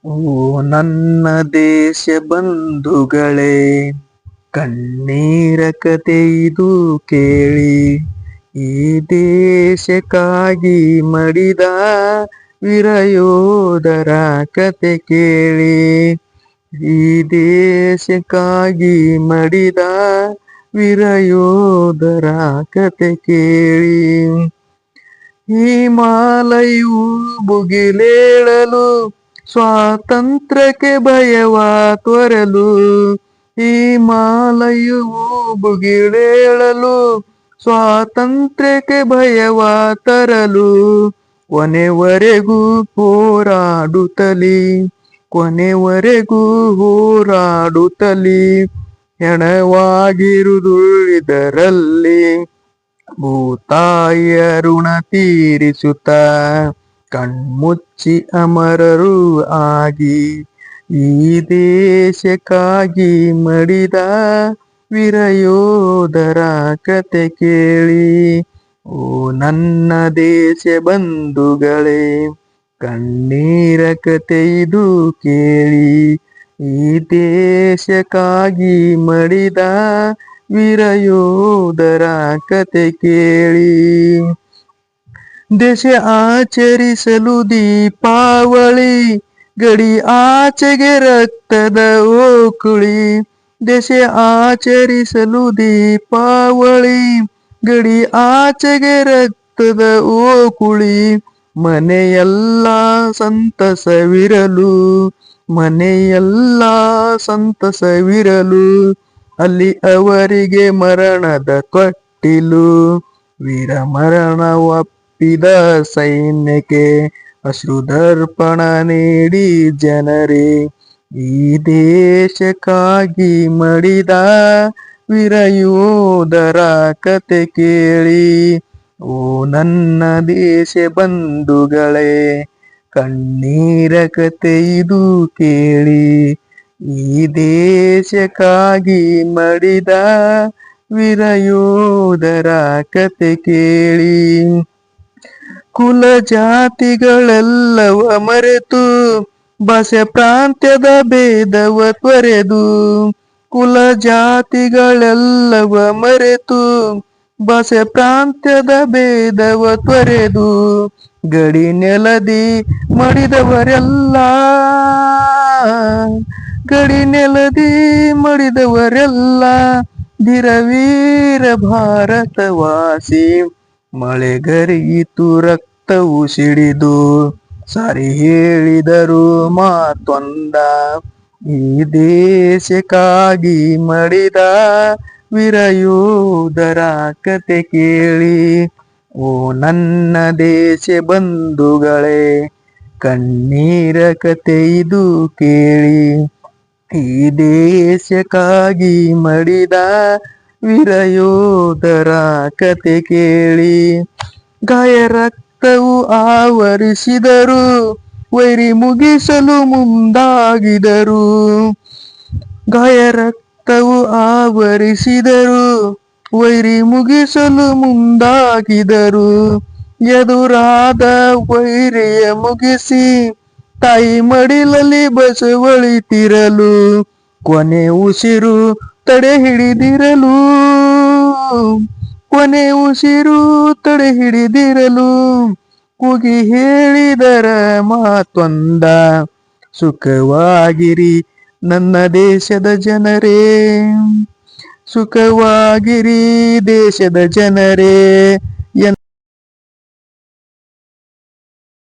ಓ ನನ್ನ ದೇಶ ಬಂಧುಗಳೇ, ಕಣ್ಣೀರ ಕತೆ ಇದು ಕೇಳಿ. ಈ ದೇಶಕ್ಕಾಗಿ ಮಡಿದ ವೀರಯೋಧರ ಕತೆ ಕೇಳಿ. ಈ ದೇಶಕ್ಕಾಗಿ ಮಡಿದ ವೀರಯೋಧರ ಕತೆ ಕೇಳಿ. ಹಿಮಾಲಯವು ಭುಗಿಲೇಳಲು, ಸ್ವಾತಂತ್ರ್ಯಕ್ಕೆ ಭಯವ ತೊರೆಲು. ಹಿಮಾಲಯವು ಭುಗಿಲೇಳಲು, ಸ್ವಾತಂತ್ರ್ಯಕ್ಕೆ ಭಯವ ತರಲು. ಕೊನೆವರೆಗೂ ಹೋರಾಡುತ್ತಲಿ, ಕೊನೆವರೆಗೂ ಹೋರಾಡುತ್ತಲಿ. ಹೆಣವಾಗಿರುವುದುಳಿದರಲ್ಲಿ, ಭೂತಾಯಿಯ ಋಣ ತೀರಿಸುತ್ತ ಕಣ್ಮುಚ್ಚಿ ಅಮರರು ಆಗಿ. ಈ ದೇಶಕ್ಕಾಗಿ ಮಡಿದ ವೀರಯೋಧರ ಕತೆ ಕೇಳಿ. ಓ ನನ್ನ ದೇಶ ಬಂಧುಗಳೇ, ಕಣ್ಣೀರ ಕತೆ ಇದು ಕೇಳಿ. ಈ ದೇಶಕ್ಕಾಗಿ ಮಡಿದ ವೀರಯೋಧರ ಕತೆ ಕೇಳಿ. ದೇಶ ಆಚರಿಸಲು ದೀಪಾವಳಿ, ಗಡಿ ಆಚೆಗೆ ರಕ್ತದ ಓಕುಳಿ. ದೇಶ ಆಚರಿಸಲು ದೀಪಾವಳಿ, ಗಡಿ ಆಚೆಗೆ ರಕ್ತದ ಓಕುಳಿ. ಮನೆಯೆಲ್ಲ ಸಂತಸವಿರಲು, ಮನೆಯೆಲ್ಲ ಸಂತಸವಿರಲು. ಅಲ್ಲಿ ಅವರಿಗೆ ಮರಣದ ತೊಟ್ಟಿಲು, ವೀರ ಮರಣವಪ್ಪಿದ ಸೈನ್ಯಕ್ಕೆ ಅಶ್ರುದರ್ಪಣ ನೀಡಿ ಜನರೇ. ಈ ದೇಶಕ್ಕಾಗಿ ಮಡಿದ ವೀರಯೋಧರ ಕತೆ ಕೇಳಿ. ಓ ನನ್ನ ದೇಶ ಬಂಧುಗಳೇ, ಕಣ್ಣೀರ ಕತೆ ಇದು ಕೇಳಿ. ಈ ದೇಶಕ್ಕಾಗಿ ಮಡಿದ ವೀರಯೋಧರ ಕತೆ ಕೇಳಿ. ಕುಲ ಜಾತಿಗಳೆಲ್ಲವ ಮರೆತು, ಭಾಷೆ ಪ್ರಾಂತ್ಯದ ಭೇದವ ತೊರೆದು. ಕುಲ ಜಾತಿಗಳೆಲ್ಲವ ಮರೆತು, ಭಾಷೆ ಪ್ರಾಂತ್ಯದ ಭೇದವ ತೊರೆದು. ಗಡಿ ನೆಲದಿ ಮಡಿದವರೆಲ್ಲ, ಗಡಿ ನೆಲದಿ ಮಡಿದವರೆಲ್ಲ ಧೀರವೀರ ಭಾರತವಾಸಿ. ಮಳೆಗರಿಯಿತು ರಕ್ತವು ಸಿಡಿದು, ಸಾರಿ ಹೇಳಿದರು ಮಾತೊಂದ. ಈ ದೇಶಕ್ಕಾಗಿ ಮಡಿದ ವೀರಯೋಧರ ಕತೆ ಕೇಳಿ. ಓ ನನ್ನ ದೇಶ ಬಂಧುಗಳೇ, ಕಣ್ಣೀರ ಕತೆ ಇದು ಕೇಳಿ. ಈ ದೇಶಕ್ಕಾಗಿ ಮಡಿದ ವೀರಯೋಧರ ಕತೆ ಕೇಳಿ. ಗಾಯ ರಕ್ತವು ಆವರಿಸಿದರು, ವೈರಿ ಮುಗಿಸಲು ಮುಂದಾಗಿದರು. ಗಾಯ ರಕ್ತವು ಆವರಿಸಿದರು, ವೈರಿ ಮುಗಿಸಲು ಮುಂದಾಗಿದರು. ಎದುರಾದ ವೈರಿಯ ಮುಗಿಸಿ, ತಾಯಿ ಮಡಿಲಲ್ಲಿ ಬಸವಳಿತಿರಲು. ಕೊನೆ ಉಸಿರು ತಡೆ ಹಿಡಿದಿರಲು, ಕೊನೆ ಉಸಿರು ತಡೆ ಹಿಡಿದಿರಲು. ಕೂಗಿ ಹೇಳಿದರ ಮಾತೊಂದ, ಸುಖವಾಗಿರಿ ನನ್ನ ದೇಶದ ಜನರೇ, ಸುಖವಾಗಿರಿ ದೇಶದ ಜನರೇ.